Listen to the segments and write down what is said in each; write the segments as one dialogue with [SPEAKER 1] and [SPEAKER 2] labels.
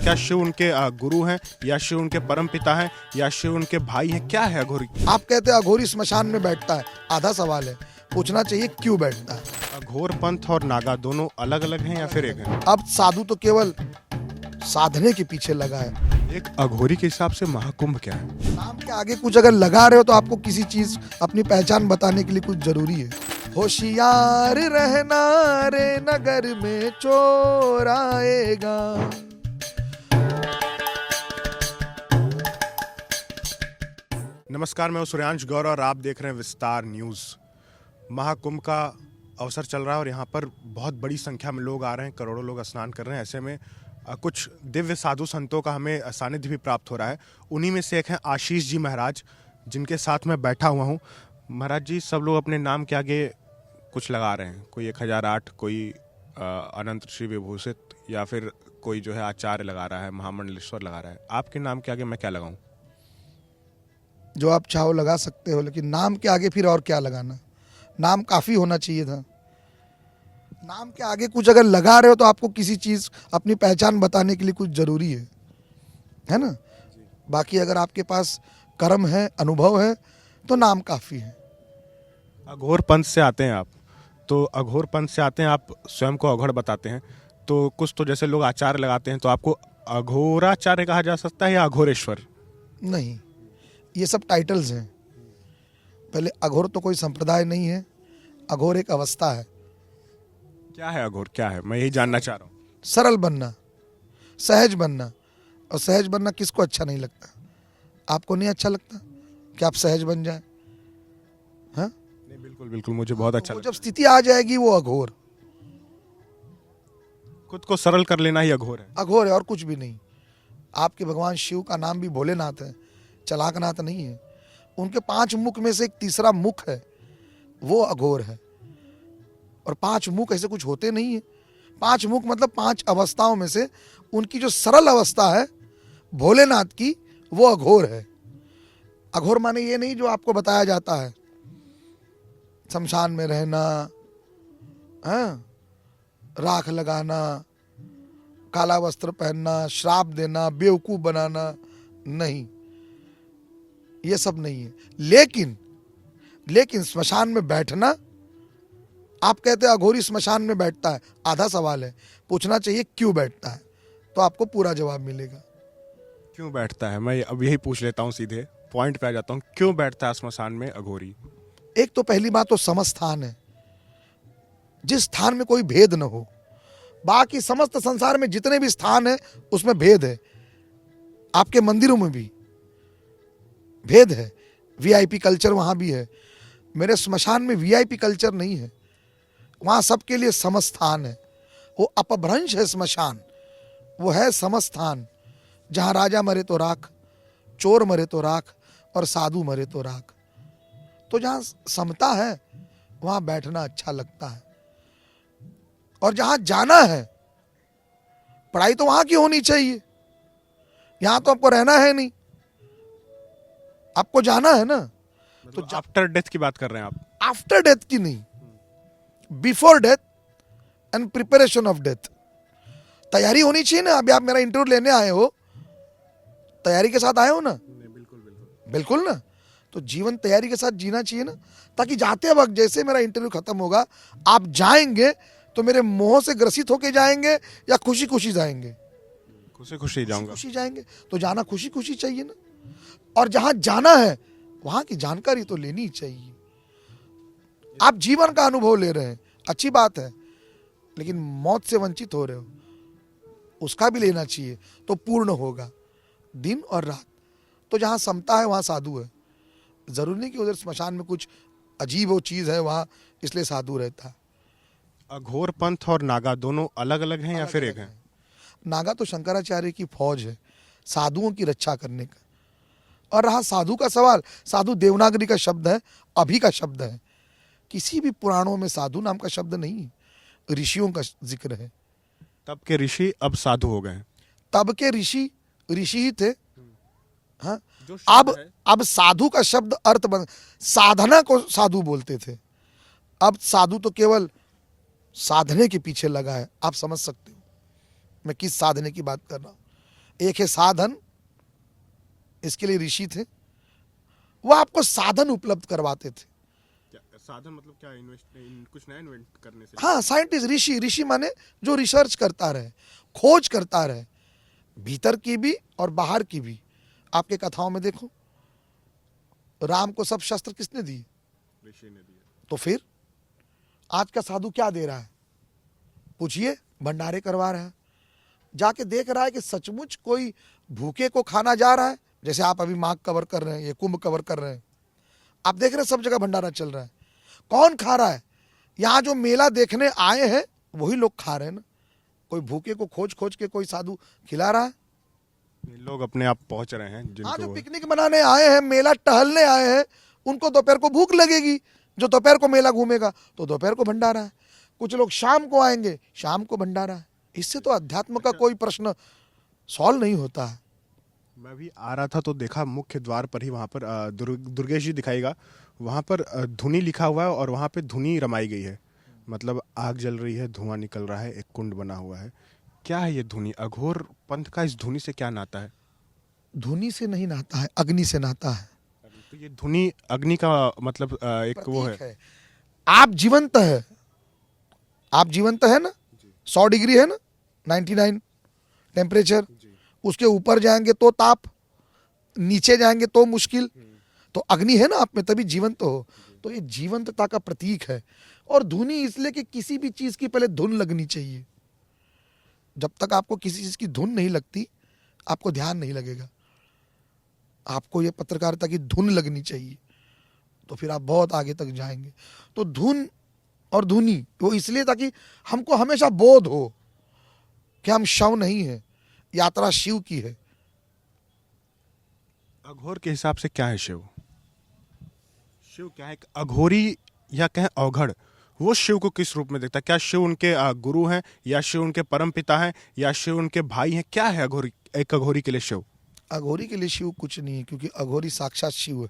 [SPEAKER 1] क्या शिव उनके गुरु हैं, या शिव उनके परम पिता हैं, या शिव उनके भाई हैं? क्या है अघोरी?
[SPEAKER 2] आप कहते हैं अघोरी स्मशान में बैठता है, आधा सवाल है, पूछना चाहिए क्यों बैठता है।
[SPEAKER 1] अघोर पंथ और नागा दोनों अलग अलग हैं या फिर एक हैं?
[SPEAKER 2] अब साधु तो केवल साधने के पीछे लगा है।
[SPEAKER 1] एक अघोरी के हिसाब से महाकुंभ क्या है?
[SPEAKER 2] नाम के आगे कुछ अगर लगा रहे हो तो आपको किसी चीज अपनी पहचान बताने के लिए कुछ जरूरी है। होशियार रहना रे नगर में चोर आएगा।
[SPEAKER 1] नमस्कार, मैं हूं सूर्यांश गौर और आप देख रहे हैं विस्तार न्यूज़। महाकुंभ का अवसर चल रहा है और यहाँ पर बहुत बड़ी संख्या में लोग आ रहे हैं, करोड़ों लोग स्नान कर रहे हैं। ऐसे में कुछ दिव्य साधु संतों का हमें सानिध्य भी प्राप्त हो रहा है। उन्हीं में से एक हैं आशीष जी महाराज, जिनके साथ मैं बैठा हुआ हूँ। महाराज जी, सब लोग अपने नाम के आगे कुछ लगा रहे हैं, कोई 1008, कोई अनंत श्री विभूषित, या फिर कोई जो है आचार्य लगा रहा है, महामंडलेश्वर लगा रहा है। आपके नाम के आगे मैं क्या लगाऊं?
[SPEAKER 2] जो आप चाहो लगा सकते हो, लेकिन नाम के आगे फिर और क्या लगाना। नाम काफी होना चाहिए था। नाम के आगे कुछ अगर लगा रहे हो तो आपको किसी चीज अपनी पहचान बताने के लिए कुछ जरूरी है ना। बाकी अगर आपके पास कर्म है, अनुभव है, तो नाम काफी है।
[SPEAKER 1] अघोर पंथ से आते हैं आप, तो अघोर पंथ से आते हैं, आप स्वयं को अघोर बताते हैं, तो कुछ तो जैसे लोग आचार्य लगाते हैं, तो आपको अघोराचार्य कहा जा सकता है या अघोरेश्वर?
[SPEAKER 2] नहीं, ये सब टाइटल्स हैं। पहले अघोर तो कोई संप्रदाय नहीं है, अघोर एक अवस्था है।
[SPEAKER 1] क्या है अघोर, क्या है? मैं यही जानना चाह रहा हूँ।
[SPEAKER 2] सरल बनना, सहज बनना। और सहज बनना किसको अच्छा नहीं लगता? आपको नहीं अच्छा लगता कि आप सहज बन जाए? हाँ,
[SPEAKER 1] नहीं, बिल्कुल बिल्कुल, मुझे बहुत अच्छा
[SPEAKER 2] वो
[SPEAKER 1] लगता
[SPEAKER 2] जब स्थिति आ जाएगी वो अघोर।
[SPEAKER 1] है। खुद को सरल कर लेना ही अघोर है।
[SPEAKER 2] अघोर है और कुछ भी नहीं। आपके भगवान शिव का नाम भी भोलेनाथ है, चलाकनाथ नहीं है। उनके 5 मुख में से एक तीसरा मुख है, वो अघोर है। और 5 मुख ऐसे कुछ होते नहीं है। 5 मुख मतलब 5 अवस्थाओं में से उनकी जो सरल अवस्था है भोलेनाथ की, वो अघोर है। अघोर माने ये नहीं जो आपको बताया जाता है, शमशान में रहना, हाँ, राख लगाना, काला वस्त्र पहनना, श्राप देना, बेवकूफ बनाना, नहीं, ये सब नहीं है। लेकिन स्मशान में बैठना, आप कहते हैं अघोरी स्मशान में बैठता है, आधा सवाल है, पूछना चाहिए क्यों बैठता है, तो आपको पूरा जवाब मिलेगा।
[SPEAKER 1] क्यों बैठता है? मैं अब यही पूछ लेता हूँ, सीधे पॉइंट पे आ जाता हूँ। क्यों बैठता है श्मशान में अघोरी?
[SPEAKER 2] एक तो पहली बात तो समस्थान है, जिस स्थान में कोई भेद न हो। बाकी समस्त संसार में जितने भी स्थान है उसमें भेद है, आपके मंदिरों में भी भेद है, वीआईपी कल्चर वहां भी है। मेरे स्मशान में वीआईपी कल्चर नहीं है, वहां सबके लिए समस्थान है। वो अपभ्रंश है स्मशान, वो है समस्थान, जहां राजा मरे तो राख, चोर मरे तो राख, और साधु मरे तो राख। तो जहां समता है वहां बैठना अच्छा लगता है। और जहां जाना है, पढ़ाई तो वहां की होनी चाहिए, यहां तो आपको रहना है नहीं, आपको जाना है ना।
[SPEAKER 1] तो आफ्टर डेथ की बात कर रहे हैं आप?
[SPEAKER 2] आफ्टर डेथ की नहीं, before death and preparation of death. तैयारी होनी चाहिए ना। अभी आप मेरा इंटरव्यू लेने आए हो, तैयारी के साथ आए हो ना?
[SPEAKER 1] बिल्कुल बिल्कुल
[SPEAKER 2] बिल्कुल ना। तो जीवन तैयारी के साथ जीना चाहिए ना, ताकि जाते वक्त जैसे मेरा इंटरव्यू खत्म होगा, आप जाएंगे तो मेरे मोह से ग्रसित होके जाएंगे या खुशी खुशी जाएंगे?
[SPEAKER 1] खुशी खुशी जाऊंगा।
[SPEAKER 2] खुशी जाएंगे, तो जाना खुशी खुशी चाहिए ना। और जहां जाना है वहां की जानकारी तो लेनी ही चाहिए। आप जीवन का अनुभव ले रहे हैं, अच्छी बात है, लेकिन मौत से वंचित हो रहे हो, उसका भी लेना चाहिए, तो पूर्ण होगा दिन और रात। तो जहां समता है वहां साधु है। जरूरी नहीं कि उधर स्मशान में कुछ अजीब वो चीज है वहां इसलिए साधु रहता है।
[SPEAKER 1] अघोर पंथ और नागा दोनों अलग अलग हैं या फिर एक हैं?
[SPEAKER 2] नागा तो शंकराचार्य की फौज है, साधुओं की रक्षा करने का। और रहा साधु का सवाल, साधु देवनागरी का शब्द है, अभी का शब्द है। किसी भी पुराणों में साधु नाम का शब्द नहीं है, ऋषियों का जिक्र है।
[SPEAKER 1] तब के ऋषि अब साधु हो गए हैं।
[SPEAKER 2] तब के ऋषि ऋषि ही थे। हाँ, अब साधु का शब्द अर्थ बन, साधना को साधु बोलते थे। अब साधु तो केवल साधने के पीछे लगा है। आप समझ सकते हो मैं किस साधने की बात कर रहा हूं। एक है साधन, इसके लिए ऋषि थे, वो आपको साधन उपलब्ध करवाते थे।
[SPEAKER 1] क्या साधन मतलब क्या, कुछ नया इन्वेंट करने से?
[SPEAKER 2] हाँ, साइंटिस्ट, ऋषि, ऋषि माने जो रिसर्च करता रहे, खोज करता रहे, भीतर की भी और बाहर की भी। आपके कथाओं में देखो, राम को सब शस्त्र किसने दिए?
[SPEAKER 1] ऋषि ने दिया।
[SPEAKER 2] तो फिर आज का साधु क्या दे रहा है? पूछिए, भंडारे करवा रहा है, जाके देख रहा है कि सचमुच कोई भूखे को खाना जा रहा है। जैसे आप अभी माघ कवर कर रहे हैं, ये कुंभ कवर कर रहे हैं, आप देख रहे हैं सब जगह भंडारा चल रहा है। कौन खा रहा है? यहाँ जो मेला देखने आए हैं वही लोग खा रहे हैं ना। कोई भूखे को खोज खोज के कोई साधु खिला रहा है?
[SPEAKER 1] लोग अपने आप पहुंच रहे हैं
[SPEAKER 2] हाँ,
[SPEAKER 1] जिनको
[SPEAKER 2] जो पिकनिक मनाने आए हैं, मेला टहलने आए हैं, उनको दोपहर को भूख लगेगी। जो दोपहर को मेला घूमेगा तो दोपहर को भंडारा है। कुछ लोग शाम को आएंगे, शाम को भंडारा है। इससे तो अध्यात्म का कोई प्रश्न सॉल्व नहीं होता है।
[SPEAKER 1] मैं भी आ रहा था तो देखा मुख्य द्वार पर ही, वहाँ पर दुर्गेश जी दिखाएगा, वहाँ पर धुनी लिखा हुआ है और वहाँ पे धुनी रमाई गई है। मतलब आग जल रही है, धुआं निकल रहा है, एक कुंड बना हुआ है। क्या है ये धुनी? अघोर पंथ का इस धुनी से क्या नाता है?
[SPEAKER 2] धुनी से नहीं नाता है, अग्नि से नाता है।
[SPEAKER 1] तो ये धुनी अग्नि का मतलब एक वो
[SPEAKER 2] प्रतीक
[SPEAKER 1] है।
[SPEAKER 2] आप जीवंत है, आप जीवंत है ना, 100 डिग्री है ना, 99 टेम्परेचर, उसके ऊपर जाएंगे तो ताप, नीचे जाएंगे तो मुश्किल। तो अग्नि है ना आप में, तभी जीवंत हो। तो ये जीवंतता का प्रतीक है। और धुनी इसलिए कि किसी भी चीज की पहले धुन लगनी चाहिए। जब तक आपको किसी चीज की धुन नहीं लगती, आपको ध्यान नहीं लगेगा। आपको ये पत्रकारिता की धुन लगनी चाहिए, तो फिर आप बहुत आगे तक जाएंगे। तो धुन और धुनी वो इसलिए ताकि हमको हमेशा बोध हो कि हम शव नहीं है, यात्रा शिव की है।
[SPEAKER 1] अघोर के हिसाब से क्या है शिव? शिव क्या है? एक अघोरी या कहें अवघड़, वो शिव को किस रूप में देखता है? क्या शिव उनके गुरु हैं, या शिव उनके परम पिता हैं, या शिव उनके भाई हैं? क्या है अघोरी, एक अघोरी के लिए शिव?
[SPEAKER 2] अघोरी के लिए शिव कुछ नहीं है, क्योंकि अघोरी साक्षात शिव है।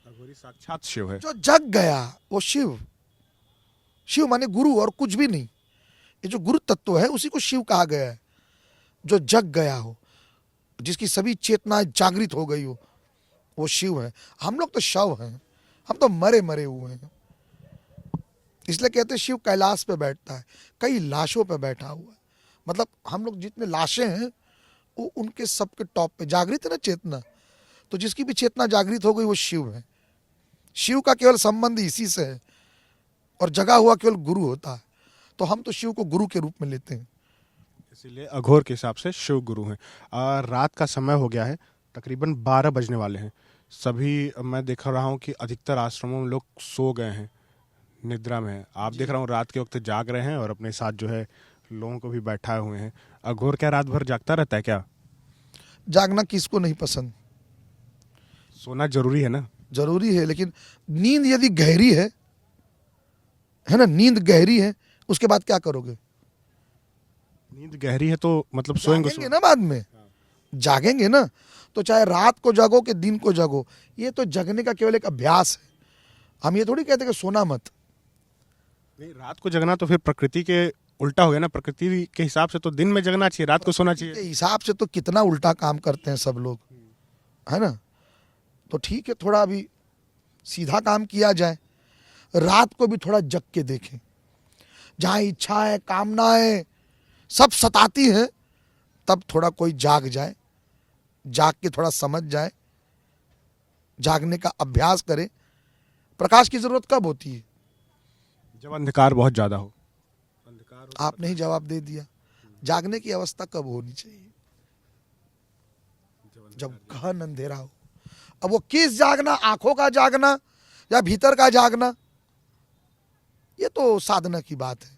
[SPEAKER 1] अघोरी साक्षात शिव है।
[SPEAKER 2] जो जग गया वो शिव। शिव माने गुरु और कुछ भी नहीं। ये जो गुरु तत्व है उसी को शिव कहा गया है। जो जग गया हो, जिसकी सभी चेतनाएं जागृत हो गई हो, वो शिव है। हम लोग तो शव हैं, हम तो मरे मरे हुए हैं। इसलिए कहते हैं शिव कैलाश पे बैठता है, कई लाशों पे बैठा हुआ है। मतलब हम लोग जितने लाशें हैं वो उनके सबके टॉप पे जागृत है ना चेतना। तो जिसकी भी चेतना जागृत हो गई वो शिव है। शिव का केवल संबंध इसी से है, और जगा हुआ केवल गुरु होता है। तो हम तो शिव को गुरु के रूप में लेते हैं।
[SPEAKER 1] इसीलिए अघोर के हिसाब से शिव गुरु हैं। रात का समय हो गया है, तकरीबन 12 बजने वाले हैं। सभी मैं देख रहा हूँ कि अधिकतर आश्रमों में लोग सो गए हैं, निद्रा में हैं। आप देख रहा हूँ रात के वक्त जाग रहे हैं और अपने साथ जो है लोगों को भी बैठाए हुए हैं। अघोर क्या रात भर जागता रहता है क्या?
[SPEAKER 2] जागना किसको नहीं पसंद?
[SPEAKER 1] सोना जरूरी है ना?
[SPEAKER 2] जरूरी है, लेकिन नींद यदि गहरी है ना, नींद गहरी है, उसके बाद क्या करोगे?
[SPEAKER 1] नींद गहरी है तो मतलब सोएंगे
[SPEAKER 2] जागेंगे ना बाद में, जागेंगे ना। तो चाहे रात को जागो कि दिन को जागो, ये तो जगने का केवल एक अभ्यास है। हम ये थोड़ी कहते कि सोना मत।
[SPEAKER 1] नहीं, रात को जगना तो फिर प्रकृति के उल्टा हो गया ना। प्रकृति के हिसाब से तो दिन में जगना चाहिए, रात को सोना
[SPEAKER 2] के
[SPEAKER 1] चाहिए।
[SPEAKER 2] हिसाब से तो कितना उल्टा काम करते हैं सब लोग, है ना। तो ठीक है, थोड़ा अभी सीधा काम किया जाए, रात को भी थोड़ा जग के देखें। जहां इच्छाएं, कामनाएं सब सताती हैं, तब थोड़ा कोई जाग जाए, जाग के थोड़ा समझ जाए, जागने का अभ्यास करे। प्रकाश की जरूरत कब होती है?
[SPEAKER 1] जब अंधकार बहुत ज्यादा हो। अंधकार हो
[SPEAKER 2] आपने ही जवाब दे दिया। जागने की अवस्था कब होनी चाहिए? जब गहन अंधेरा हो। अब वो किस जागना, आंखों का जागना या भीतर का जागना, ये तो साधना की बात है।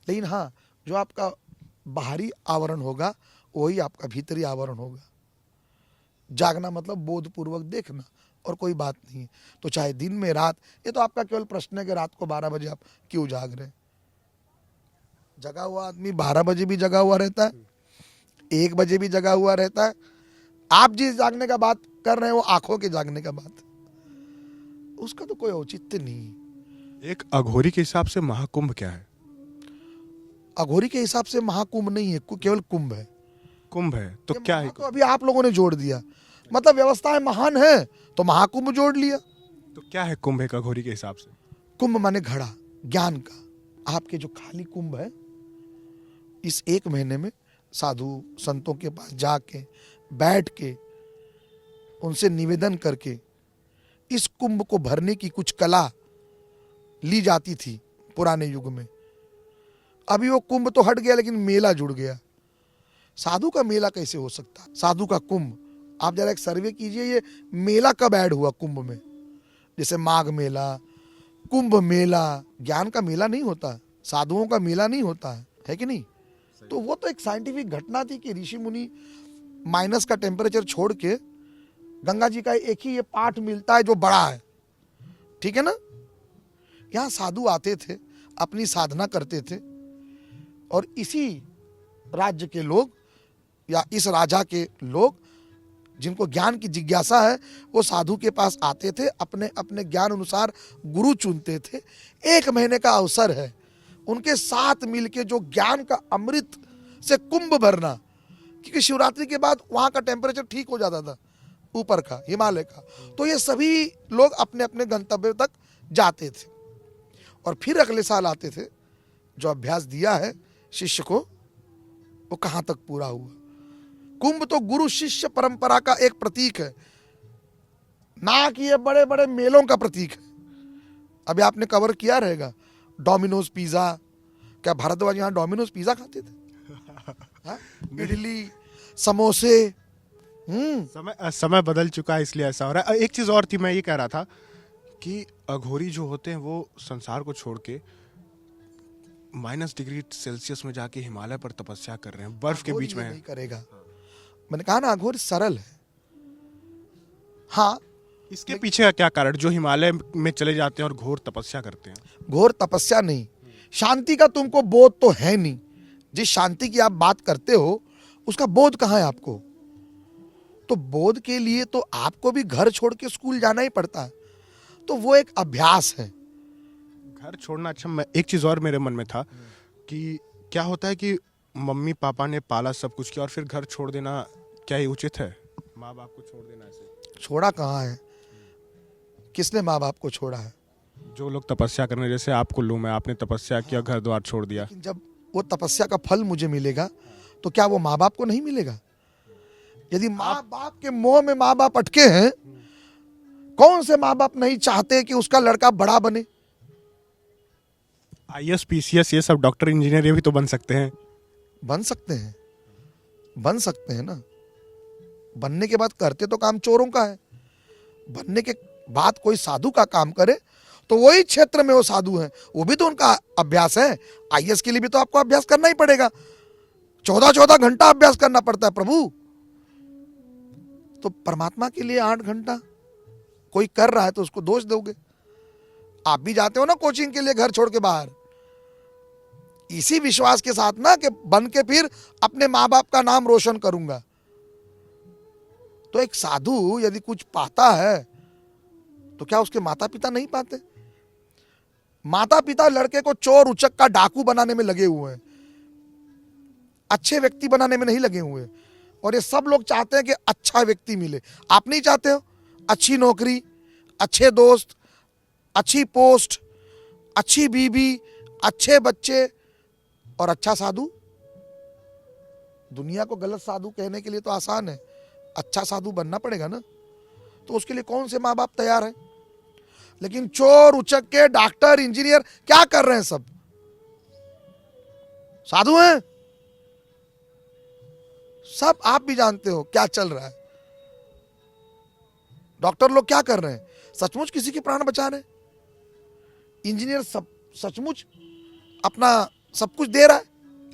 [SPEAKER 2] लेकिन हाँ, जो आपका बाहरी आवरण होगा वही आपका भीतरी आवरण होगा। जागना मतलब बोधपूर्वक देखना, और कोई बात नहीं है। तो चाहे दिन में रात, ये तो आपका केवल प्रश्न है कि रात को 12 बजे आप क्यों जाग रहे हैं। जगा हुआ आदमी 12 बजे भी जगा हुआ रहता है, 1 बजे भी जगा हुआ रहता है। आप जिस जागने का बात कर रहे हैं वो आंखों के जागने का बात, उसका तो कोई औचित्य नहीं है।
[SPEAKER 1] एक अघोरी के हिसाब से महाकुंभ क्या है?
[SPEAKER 2] अघोरी के हिसाब से महाकुंभ नहीं है, केवल कुंभ है।
[SPEAKER 1] कुंभ है तो
[SPEAKER 2] ये
[SPEAKER 1] क्या है
[SPEAKER 2] महा तो अभी आप लोगों ने जोड़ दिया, मतलब व्यवस्थाएं महान है तो महाकुंभ जोड़ लिया।
[SPEAKER 1] तो क्या है कुंभ एक अघोरी के हिसाब से?
[SPEAKER 2] कुंभ माने घड़ा ज्ञान का। आपके जो खाली कुंभ है, इस एक महीने में साधु संतों के पास जाके बैठ के उनसे निवेदन करके इस कुंभ को भरने की कुछ कला ली जाती थी पुराने युग में। अभी वो कुंभ तो हट गया, लेकिन मेला जुड़ गया। साधु का मेला कैसे हो सकता है? साधु का कुंभ, आप जरा एक सर्वे कीजिए, ये मेला कब ऐड हुआ कुंभ में? जैसे माघ मेला, कुंभ मेला, ज्ञान का मेला नहीं होता, साधुओं का मेला नहीं होता है कि नहीं? तो वो तो एक साइंटिफिक घटना थी कि ऋषि मुनि माइनस का टेम्परेचर छोड़ के गंगा जी का एक ही ये पाठ मिलता है जो बड़ा है, ठीक है ना? यहाँ साधु आते थे, अपनी साधना करते थे, और इसी राज्य के लोग या इस राजा के लोग जिनको ज्ञान की जिज्ञासा है, वो साधु के पास आते थे, अपने अपने ज्ञान अनुसार गुरु चुनते थे। एक महीने का अवसर है, उनके साथ मिलके जो ज्ञान का अमृत से कुंभ भरना, क्योंकि शिवरात्रि के बाद वहां का टेम्परेचर ठीक हो जाता था, ऊपर का, हिमालय का, तो ये सभी लोग अपने अपने गंतव्य तक जाते थे और फिर अगले साल आते थे। जो अभ्यास दिया है शिष्य को, वो कहां तक पूरा हुआ? कुंभ तो गुरु शिष्य परंपरा का एक प्रतीक है, ना कि ये बड़े बड़े मेलों का प्रतीक है। अभी आपने कवर किया रहेगा डोमिनोज पिज्जा। क्या भारद्वाज यहाँ डोमिनोज पिज्जा खाते थे? हाँ? इडली, समोसे।
[SPEAKER 1] समय बदल चुका है, इसलिए ऐसा हो रहा है। एक चीज और थी, मैं ये कह रहा था कि अघोरी जो होते हैं वो संसार को छोड़ के -डिग्री सेल्सियस में जाके हिमालय पर तपस्या कर रहे हैं, बर्फ के बीच में
[SPEAKER 2] नहीं
[SPEAKER 1] है।
[SPEAKER 2] करेगा। मैंने कहा ना, अघोर सरल है। हाँ,
[SPEAKER 1] इसके पीछे का क्या कारण, जो हिमालय में चले जाते हैं और घोर तपस्या करते हैं?
[SPEAKER 2] घोर तपस्या नहीं, शांति का तुमको बोध तो है नहीं। जिस शांति की आप बात करते हो, उसका बोध कहाँ है आपको? तो बोध के लिए तो आपको भी घर छोड़ के स्कूल जाना ही पड़ता है, तो वो एक अभ्यास है।
[SPEAKER 1] घर छोड़ना अच्छा। मैं एक चीज और मेरे मन में था कि क्या होता है कि मम्मी पापा ने पाला, सब कुछ किया, और फिर घर छोड़ देना क्या ये उचित है? माँ बाप को छोड़ देना ऐसे?
[SPEAKER 2] छोड़ा कहाँ है? किसने माँ बाप को छोड़ा है?
[SPEAKER 1] जो लोग तपस्या करने, जैसे आपको लूं मैं, आपने तपस्या किया, घर द्वार छोड़ दिया।
[SPEAKER 2] लेकिन जब वो तपस्या का फल मुझे मिलेगा, तो क्या वो माँ बाप को नहीं मिलेगा? यदि माँ बाप के मोह में माँ बाप अटके हैं, कौन से माँ बाप नहीं चाहते कि उसका लड़का बड़ा बने?
[SPEAKER 1] IAS PCS ये सब, डॉक्टर इंजीनियर, ये भी तो बन सकते हैं।
[SPEAKER 2] बन सकते हैं, बन सकते हैं ना। बनने के बाद करते तो काम चोरों का है। बनने के बाद कोई साधु का काम करे तो वही क्षेत्र में वो साधु हैं, वो भी तो उनका अभ्यास है। IAS के लिए भी तो आपको अभ्यास करना ही पड़ेगा, 14-14 घंटा अभ्यास करना पड़ता है प्रभु। तो परमात्मा के लिए 8 घंटा कोई कर रहा है तो उसको दोष दोगे? आप भी जाते हो ना कोचिंग के लिए घर छोड़ के बाहर, इसी विश्वास के साथ ना कि बन के फिर अपने माँ बाप का नाम रोशन करूंगा। तो एक साधु यदि कुछ पाता है तो क्या उसके माता पिता नहीं पाते? माता पिता लड़के को चोर उचक का डाकू बनाने में लगे हुए हैं, अच्छे व्यक्ति बनाने में नहीं लगे हुए। और ये सब लोग चाहते हैं कि अच्छा व्यक्ति मिले। आप नहीं चाहते हो? अच्छी नौकरी, अच्छे दोस्त, अच्छी पोस्ट, अच्छी बीवी, अच्छे बच्चे और अच्छा साधु। दुनिया को गलत साधु कहने के लिए तो आसान है, अच्छा साधु बनना पड़ेगा ना। तो उसके लिए कौन से माँ बाप तैयार हैं? लेकिन चोर उचक के डॉक्टर इंजीनियर क्या कर रहे हैं? सब साधु हैं। सब आप भी जानते हो क्या चल रहा है। डॉक्टर लोग क्या कर रहे हैं? सचमुच किसी के प्राण बचा रहे हैं। इंजीनियर सब सचमुच अपना सब कुछ दे रहा है।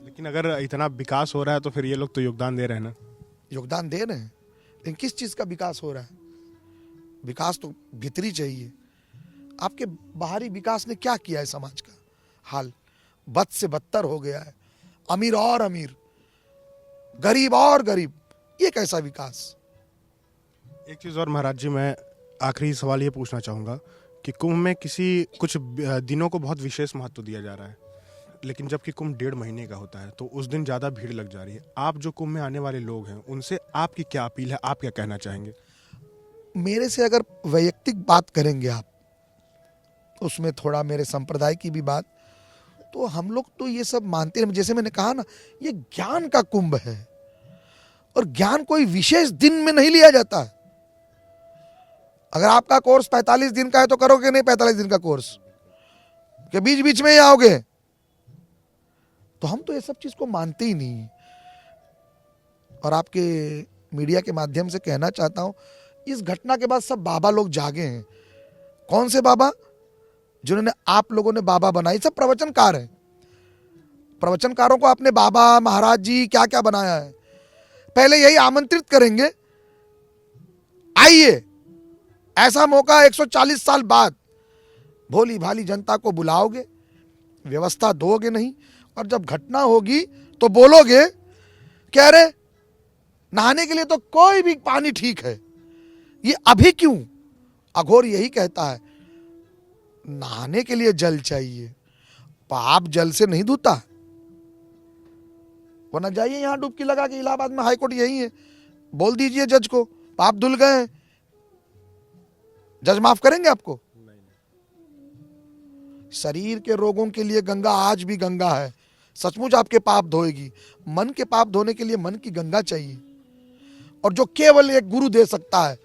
[SPEAKER 1] लेकिन अगर इतना विकास हो रहा है तो फिर ये लोग तो योगदान दे रहे हैं ना।
[SPEAKER 2] योगदान दे रहे हैं, लेकिन किस चीज का विकास हो रहा है? विकास तो भीतरी चाहिए। आपके बाहरी विकास ने क्या किया है? समाज का हाल बद से बदतर हो गया है, अमीर और अमीर, गरीब और गरीब। ये कैसा विकास?
[SPEAKER 1] एक चीज़ और महाराज जी, मैं आखिरी सवाल ये पूछना चाहूँगा कि कुंभ में कुछ दिनों को बहुत विशेष महत्व दिया जा रहा है। लेकिन जबकि कुंभ 1.5 महीने का होता है तो उस दिन ज़्यादा भीड़ लग जा रही है। आप जो कुंभ में आने वाले लोग हैं उनसे आपकी क्या अपील है, आप क्या कहना चाहेंगे?
[SPEAKER 2] मेरे से अगर वैयक्तिक बात करेंगे आप, उसमें थोड़ा मेरे संप्रदाय की भी बात, तो हम लोग तो ये सब मानते हैं। जैसे मैंने कहा ना, ये ज्ञान का कुंभ है और ज्ञान कोई विशेष दिन में नहीं लिया जाता है। अगर आपका कोर्स 45 दिन का है तो करोगे नहीं 45 दिन का कोर्स, कि बीच बीच में ही आओगे? तो हम तो ये सब चीज को मानते ही नहीं। और आपके मीडिया के माध्यम से कहना चाहता हूं, इस घटना के बाद सब बाबा लोग जागे हैं। कौन से बाबा? जिन्होंने आप लोगों ने बाबा बनाई, सब प्रवचनकार हैं। प्रवचनकारों को आपने बाबा महाराज जी क्या क्या बनाया है। पहले यही आमंत्रित करेंगे, आइए, ऐसा मौका 140 साल बाद। भोली भाली जनता को बुलाओगे, व्यवस्था दोगे नहीं, और जब घटना होगी तो बोलोगे कह रहे नहाने के लिए तो कोई भी पानी ठीक है, ये अभी क्यों? अघोर यही कहता है, नहाने के लिए जल चाहिए, पाप जल से नहीं धुता। वरना जाइए यहां डुबकी लगा के, इलाहाबाद में हाईकोर्ट यही है, बोल दीजिए जज को पाप धुल गए हैं, जज माफ करेंगे आपको? शरीर के रोगों के लिए गंगा आज भी गंगा है, सचमुच आपके पाप धोएगी। मन के पाप धोने के लिए मन की गंगा चाहिए, और जो केवल एक गुरु दे सकता है,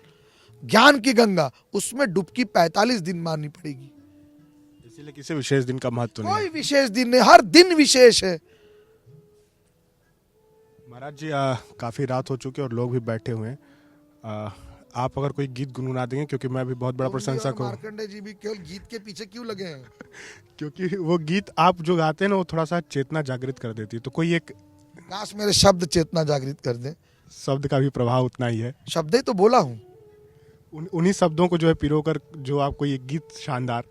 [SPEAKER 2] ज्ञान की गंगा, उसमें डुबकी 45 दिन मारनी पड़ेगी।
[SPEAKER 1] इसीलिए किसी विशेष दिन का महत्व नहीं
[SPEAKER 2] कोई
[SPEAKER 1] है।
[SPEAKER 2] विशेष दिन नहीं, हर दिन विशेष है।
[SPEAKER 1] महाराज जी, काफ़ी रात हो चुकी है और लोग भी बैठे हुए हैं। आप अगर कोई गीत गुनगुना देंगे, क्योंकि मैं भी बहुत बड़ा प्रशंसक हूँ।
[SPEAKER 2] मार्कंडे जी भी केवल गीत के पीछे क्यों लगे हैं?
[SPEAKER 1] क्योंकि वो गीत आप जो गाते हैं ना, वो थोड़ा सा चेतना जागृत कर देती है। तो कोई एक
[SPEAKER 2] काश मेरे शब्द चेतना जागृत कर दें।
[SPEAKER 1] शब्द का भी प्रभाव उतना ही है।
[SPEAKER 2] शब्द ही तो बोला हूं।
[SPEAKER 1] उन्हीं शब्दों को जो है पिरोकर जो आपको ये गीत शानदार,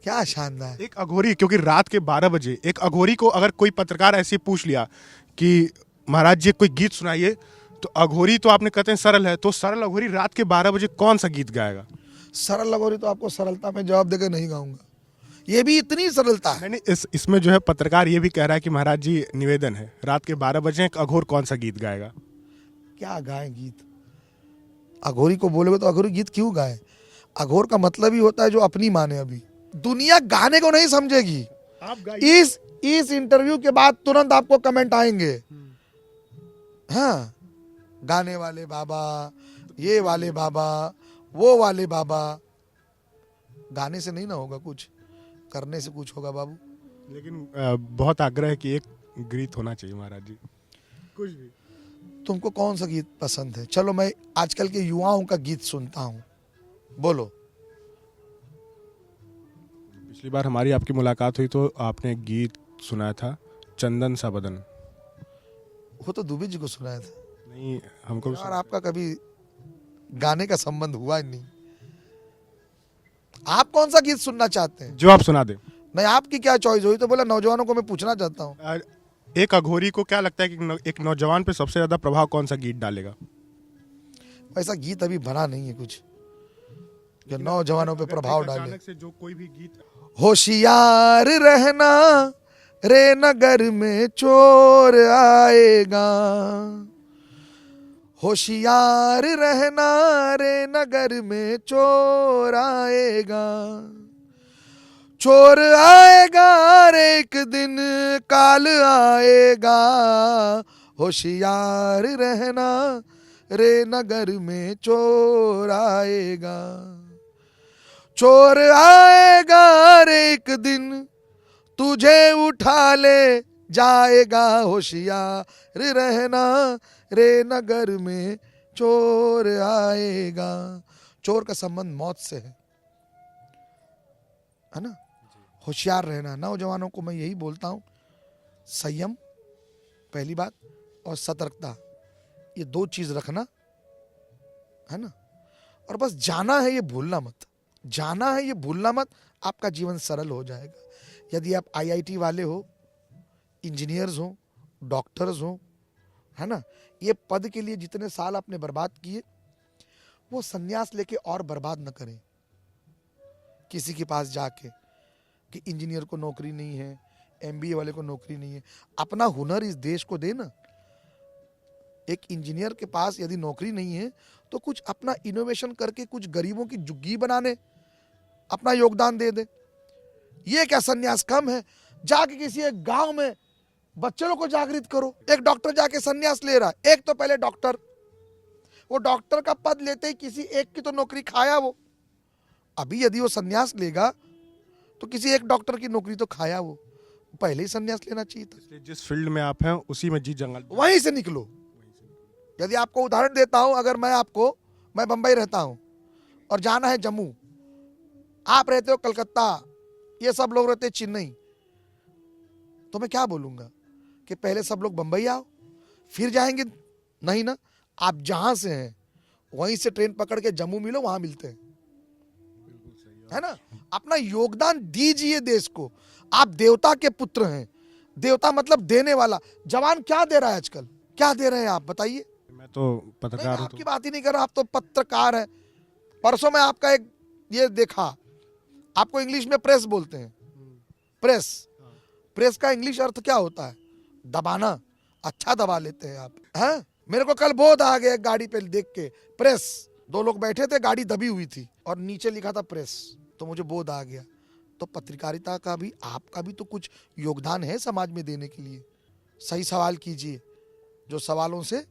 [SPEAKER 2] क्या शानदार।
[SPEAKER 1] एक अघोरी, क्योंकि रात के 12 बजे एक अघोरी को अगर कोई पत्रकार ऐसे पूछ लिया कि महाराज जी कोई गीत सुनाइए, तो अघोरी तो आपने कहते हैं सरल है, तो सरल अघोरी रात के 12 बजे कौन सा गीत गाएगा?
[SPEAKER 2] सरल अघोरी तो आपको सरलता में जवाब देकर नहीं गाऊंगा, ये भी इतनी सरलता है।
[SPEAKER 1] नहीं, इसमें जो है पत्रकार ये भी कह रहा है कि महाराज जी निवेदन है, रात के 12 बजे एक अघोर कौन सा गीत गाएगा?
[SPEAKER 2] क्या गाए गीत? अघोरी को बोलोगे तो अघोरी गीत क्यों गाए? अघोर का मतलब ही होता है जो अपनी माने। अभी दुनिया गाने को नहीं समझेगी।
[SPEAKER 1] आप
[SPEAKER 2] इस इंटरव्यू के बाद तुरंत आपको कमेंट आएंगे, हाँ, गाने वाले बाबा, ये वाले बाबा, वो वाले बाबा। गाने से नहीं ना होगा कुछ, करने से कुछ होगा बाबू।
[SPEAKER 1] लेकिन बहुत आग्रह है कि एक गीत होना चाहिए महाराज जी, कुछ भी।
[SPEAKER 2] तुमको कौन सा गीत पसंद है? चलो मैं आजकल के युवाओं का गीत सुनता हूं, बोलो।
[SPEAKER 1] पिछली बार हमारी आपकी मुलाकात हुई तो आपने एक गीत सुनाया था, चंदन सा बदन।
[SPEAKER 2] वो तो दुबे जी को सुनाया था।
[SPEAKER 1] नहीं, हमको
[SPEAKER 2] यार आपका कभी गाने का संबंध हुआ ही नहीं। आप कौन सा गीत सुनना चाहते हैं?
[SPEAKER 1] जो आप सुना दे।
[SPEAKER 2] नहीं, आपकी क्या चॉइस हुई तो बोला, नौजवानों को मैं पूछना चाहता हूँ।
[SPEAKER 1] एक अघोरी को क्या लगता है कि एक नौजवान पे सबसे ज्यादा प्रभाव कौन सा गीत डालेगा?
[SPEAKER 2] ऐसा गीत अभी बना नहीं है कुछ जो नौजवानों पे प्रभाव डाले।
[SPEAKER 1] अचानक से जो कोई भी गीत,
[SPEAKER 2] होशियार रहना रे नगर में चोर आएगा, होशियार रहना रे नगर में चोर आएगा, चोर आएगा रे एक दिन काल आएगा, होशियार रहना रे नगर में चोर आएगा, चोर आएगा रे एक दिन तुझे उठा ले जाएगा, होशियार रहना रे नगर में चोर आएगा। चोर का संबंध मौत से है ना? होशियार रहना, नौजवानों को मैं यही बोलता हूं, संयम पहली बात और सतर्कता, ये दो चीज रखना है ना। और बस जाना है, ये भूलना मत, जाना है ये भूलना मत, आपका जीवन सरल हो जाएगा। यदि आप आईआईटी वाले हो, इंजीनियर्स हो, डॉक्टर्स हो, है ना, ये पद के लिए जितने साल आपने बर्बाद किए, वो संन्यास लेके और बर्बाद न करें किसी के पास जाके कि इंजीनियर को नौकरी नहीं है, एमबीए वाले को नौकरी नहीं है। अपना हुनर इस देश को दे ना। एक इंजीनियर के पास यदि नौकरी नहीं है तो कुछ अपना इनोवेशन करके कुछ गरीबों की झुग्गी बनाने अपना योगदान दे दे। ये क्या सन्यास कम है? जाके किसी एक गांव में बच्चों को जागृत करो। एक डॉक्टर जाके सन्यास ले रहा है, एक तो पहले डॉक्टर, वो डॉक्टर का पद लेते ही किसी एक की तो नौकरी खाया वो। अभी यदि वो सन्यास लेगा तो किसी एक डॉक्टर की नौकरी तो खाया वो, पहले ही सन्यास लेना चाहिए था।
[SPEAKER 1] इसलिए जिस फील्ड में आप हैं उसी में जी जंगल
[SPEAKER 2] वहीं से निकलो। यदि आपको उदाहरण देता हूं, अगर मैं बंबई रहता हूं और जाना है जम्मू, आप रहते हो कलकत्ता, ये सब लोग रहते चेन्नई, तो मैं क्या बोलूंगा कि पहले सब लोग बंबई आओ फिर जाएंगे? नहीं ना, आप जहां से हैं वहीं से ट्रेन पकड़ के जम्मू मिलो, वहां मिलते हैं, है ना। अपना योगदान दीजिए देश को। आप देवता के पुत्र हैं। देवता मतलब देने वाला। जवान क्या दे रहा है आजकल? क्या दे रहे हैं आप बताइए?
[SPEAKER 1] मैं तो पत्रकार हूं,
[SPEAKER 2] आपकी बात ही नहीं कर रहा, आप तो पत्रकार हैं। परसों में आपका एक ये देखा, आपको इंग्लिश में प्रेस बोलते हैं। प्रेस का इंग्लिश अर्थ क्या होता है? दबाना। अच्छा दबा लेते हैं आप, हैं? मेरे को कल बोध आ गया गाड़ी पे देख के, प्रेस। दो लोग बैठे थे, गाड़ी दबी हुई थी और नीचे लिखा था प्रेस, तो मुझे बोध आ गया। तो पत्रकारिता का भी, आपका भी तो कुछ योगदान है समाज में देने के लिए। सही सवाल कीजिए, जो सवालों से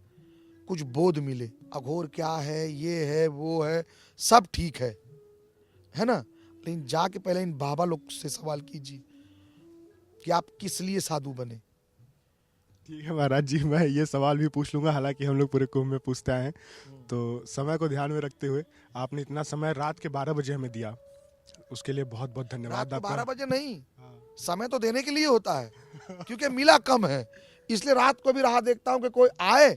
[SPEAKER 2] कुछ बोध मिले। अघोर क्या है, ये है, वो है, सब ठीक है ना, लेकिन जाके पहले इन बाबा लोग से सवाल कीजिए कि आप किस लिए साधु बने।
[SPEAKER 1] ठीक है महाराज जी, मैं ये सवाल भी पूछ लूंगा, हालांकि हम लोग पूरे कुंभ में पूछते आए हैं। तो समय को ध्यान में रखते हुए आपने इतना समय रात के 12 बजे हमें दिया, उसके लिए बहुत बहुत धन्यवाद।
[SPEAKER 2] रात को 12 बजे नहीं,
[SPEAKER 1] हाँ।
[SPEAKER 2] समय तो देने के लिए होता है, क्योंकि मिला कम है, इसलिए रात को भी राह देखता हूं कि कोई आए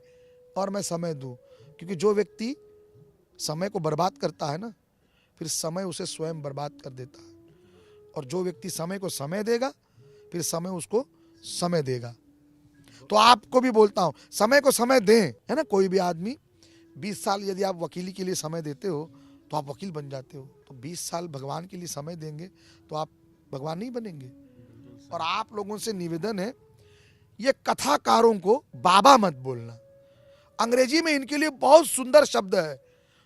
[SPEAKER 2] और मैं समय दूं। क्योंकि जो व्यक्ति समय को बर्बाद करता है ना, फिर समय उसे स्वयं बर्बाद कर देता है। और जो व्यक्ति समय को समय देगा, फिर समय उसको समय देगा। तो आपको भी बोलता हूं, समय को समय दें, है ना। कोई भी आदमी 20 साल यदि आप वकीली के लिए समय देते हो तो आप वकील बन जाते हो। तो 20 साल भगवान के लिए समय देंगे तो आप भगवान नहीं बनेंगे। और आप लोगों से निवेदन है, ये कथाकारों को बाबा मत बोलना। अंग्रेजी में इनके लिए बहुत सुंदर शब्द है,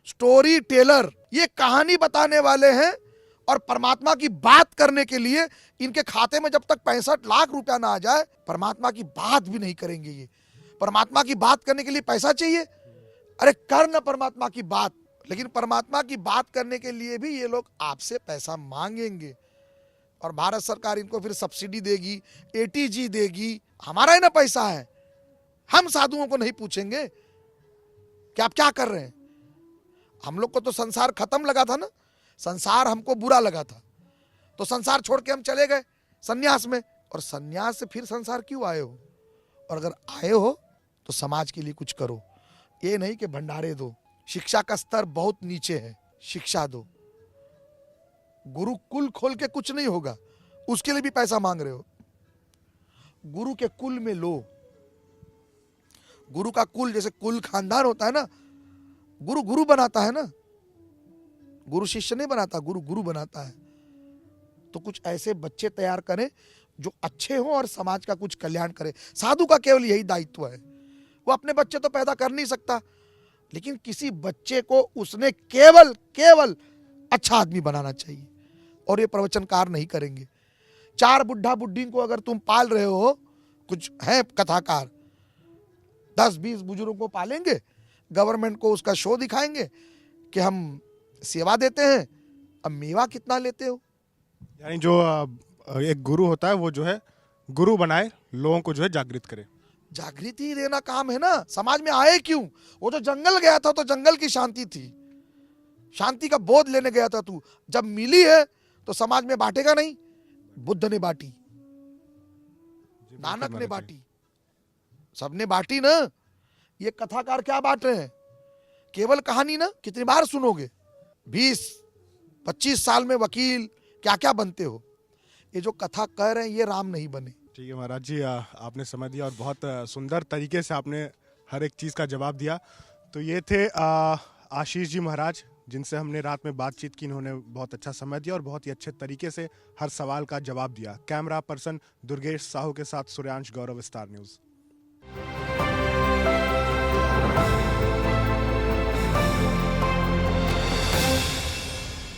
[SPEAKER 2] स्टोरी टेलर। ये कहानी बताने वाले हैं और परमात्मा की बात करने के लिए इनके खाते में जब तक 65 लाख रुपया ना आ जाए, परमात्मा की बात भी नहीं करेंगे। ये परमात्मा की बात करने के लिए पैसा चाहिए, अरे कर ना परमात्मा की बात। लेकिन परमात्मा की बात करने के लिए भी ये लोग आपसे पैसा मांगेंगे और भारत सरकार इनको फिर सब्सिडी देगी, एटीजी देगी। हमारा ही ना पैसा है, हम साधुओं को नहीं पूछेंगे कि आप क्या कर रहे हैं। हम लोग को तो संसार खत्म लगा था ना, संसार हमको बुरा लगा था, तो संसार छोड़ के हम चले गए सन्यास में। और सन्यास से फिर संसार क्यों आए हो? और अगर आए हो तो समाज के लिए कुछ करो, ये नहीं कि भंडारे दो। शिक्षा का स्तर बहुत नीचे है, शिक्षा दो। गुरुकुल खोल के कुछ नहीं होगा, उसके लिए भी पैसा मांग रहे हो। गुरु के कुल में लो। गुरु का कुल, जैसे कुल खानदान होता है ना, गुरु गुरु बनाता है ना, गुरु शिष्य नहीं बनाता, गुरु गुरु बनाता है। तो कुछ ऐसे बच्चे तैयार करें जो अच्छे हों और समाज का कुछ कल्याण करें। साधु का केवल यही दायित्व है। वो अपने बच्चे तो पैदा कर नहीं सकता, लेकिन किसी बच्चे को उसने केवल अच्छा आदमी बनाना चाहिए। और ये प्रवचनकार नहीं करेंगे। 4 बुढ़ा बुढ़ी को अगर तुम पाल रहे हो, कुछ है कथाकार, 10-20 बुजुर्गों को पालेंगे, गवर्नमेंट को उसका शो दिखाएंगे कि हम सेवा देते हैं, अब मेवा कितना लेते हो।
[SPEAKER 1] यानी जो एक गुरु होता है वो जो है गुरु बनाए, लोगों को जो है जागृत करे।
[SPEAKER 2] जागृति देना काम है ना। समाज में आए क्यों? वो जो जंगल गया था तो जंगल की शांति थी, शांति का बोध लेने गया था तू। जब मिली है तो समाज में बांटेगा नहीं। बुद्ध ने बांटी, नानक ने बांटी, सबने बांटी ना। ये कथाकार क्या बांट रहे हैं? केवल कहानी ना, कितनी बार सुनोगे? 20-25 साल में वकील क्या क्या बनते हो। ये जो कथा कह रहे हैं ये राम नहीं बने।
[SPEAKER 1] ठीक है महाराज जी, आपने समय दिया और बहुत सुंदर तरीके से आपने हर एक चीज़ का जवाब दिया। तो ये थे आशीष जी महाराज, जिनसे हमने रात में बातचीत की। इन्होंने बहुत अच्छा समय दिया और बहुत ही अच्छे तरीके से हर सवाल का जवाब दिया। कैमरा पर्सन दुर्गेश साहू के साथ सूर्यांश गौरव, स्टार न्यूज़।